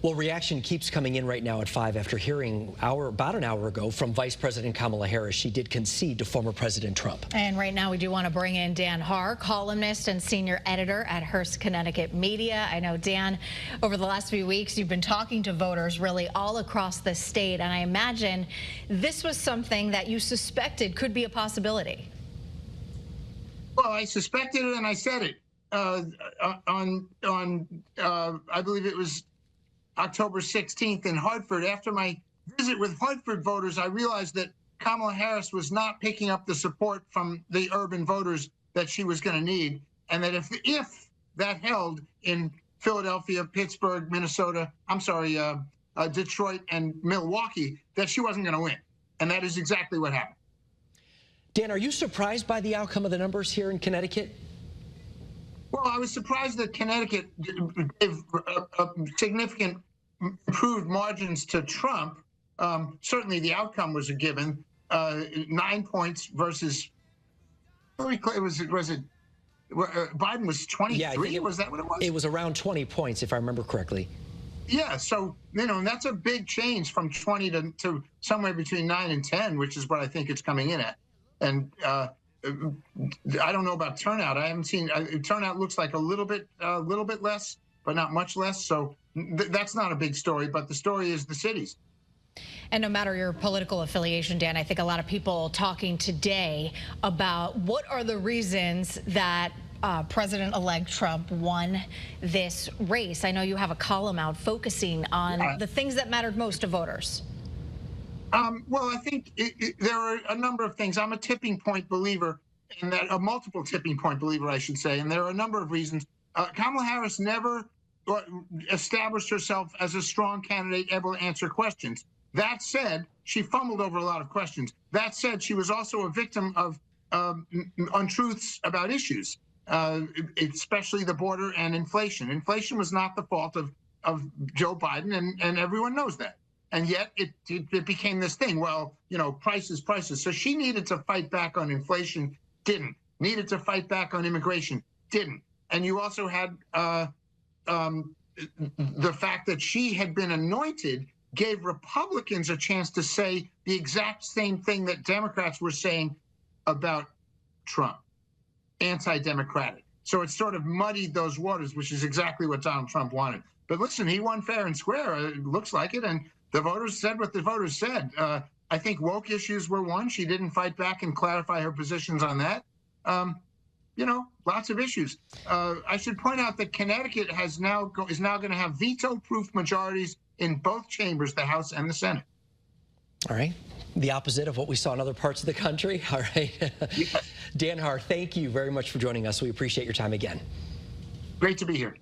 Well, reaction keeps coming in right now at 5 after hearing about an hour ago from Vice President Kamala Harris. She did concede to former President Trump. And right now we do want to bring in Dan Haar, columnist and senior editor at Hearst Connecticut Media. I know, Dan, over the last few weeks, you've been talking to voters really all across the state, and I imagine this was something that you suspected could be a possibility. Well, I suspected it and I said it I believe it was October 16th in Hartford. After my visit with Hartford voters, I realized that Kamala Harris was not picking up the support from the urban voters that she was going to need, and that if that held in Philadelphia, Pittsburgh, Minnesota, Detroit and Milwaukee, that she wasn't going to win. And that is exactly what happened. Dan, are you surprised by the outcome of the numbers here in Connecticut? Well, I was surprised that Connecticut gave significant improved margins to Trump. Certainly the outcome was a given, 9 points versus, Biden was 23? Yeah, was that what it was? It was around 20 points, if I remember correctly. Yeah, so, and that's a big change from 20 to somewhere between 9 and 10, which is what I think it's coming in at. And I don't know about turnout. I haven't seen turnout. Looks like a little bit less, but not much less. So that's not a big story. But the story is the cities. And no matter your political affiliation, Dan, I think a lot of people talking today about what are the reasons that President-elect Trump won this race. I know you have a column out focusing on the things that mattered most to voters. Well, I think there are a number of things. I'm a tipping point believer, and a multiple tipping point believer, I should say, and there are a number of reasons. Kamala Harris never established herself as a strong candidate able to answer questions. That said, she fumbled over a lot of questions. That said, she was also a victim of untruths about issues, especially the border and inflation. Inflation was not the fault of Joe Biden, and everyone knows that. And yet it became this thing. Well, prices. So she needed to fight back on inflation, didn't. Needed to fight back on immigration, didn't. And you also had the fact that she had been anointed gave Republicans a chance to say the exact same thing that Democrats were saying about Trump, anti-democratic. So it sort of muddied those waters, which is exactly what Donald Trump wanted. But listen, he won fair and square. It looks like it. And the voters said what the voters said. I think woke issues were one. She didn't fight back and clarify her positions on that. Lots of issues. I should point out that Connecticut is now going to have veto-proof majorities in both chambers, the House and the Senate. All right. The opposite of what we saw in other parts of the country. All right. Yeah. Dan Haar, thank you very much for joining us. We appreciate your time again. Great to be here.